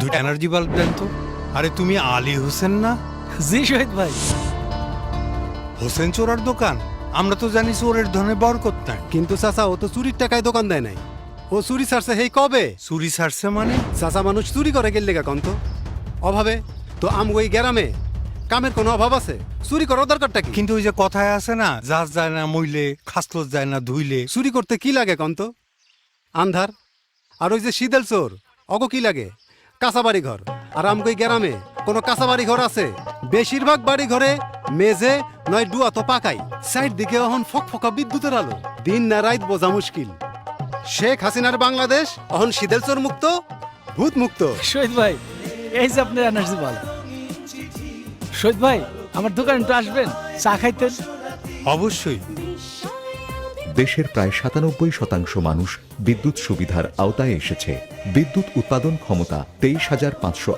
দুটো energy bulb দেন তো। আরে তুমি আলী হোসেন না? জি শহীদ ভাই। হোসেন চোরার দোকান? আমরা তো জানি চোরের ধনে বরকত নাই। কিন্তু চাচা ও তো চুরির টাকায় দোকান দেয় নাই, ও চুরি ছাড়ছে হেই কবে? চুরি ছাড়ছে মানে? চাচা মানুষ চুরি করে গেলে কন্ত অভাবে তো ওই গ্রামে কামের কোনো অভাব আছে? চুরি করার দরকারটা কি? কিন্তু ওই যে কথায় আছে না, যাস যায় না মইলে খাসলস যায় না ধুইলে। চুরি করতে কি লাগে কন্ত? আন্ধার। আর ওই যে শীতল চোর, অগো কি লাগে? কাঁচা বাড়ি ঘর। আর ওই গ্রামে কোনো কাঁচা বাড়ি ঘর আছে? বেশিরভাগ বাড়ি ঘরে মেঝে নয় ডুয়া তো পাকাই, সাইড দিকে এখন ফকফকা বিদ্যুতের আলো, দিন না রাত বোঝা মুশকিল। শেখ হাসিনার বাংলাদেশ এখন শীতল চোর মুক্ত, ভূত মুক্ত। শহীদ ভাই, এই যে আপনার এনার্জি বাল্ব। শহীদ ভাই, আমার দোকানে একটু আসবেন, চা খাইতেন। অবশ্যই। দেশের প্রায় ৯৭% মানুষ বিদ্যুৎ সুবিধার আওতায় এসেছে। বিদ্যুৎ উৎপাদন ক্ষমতা ২৩,৫০০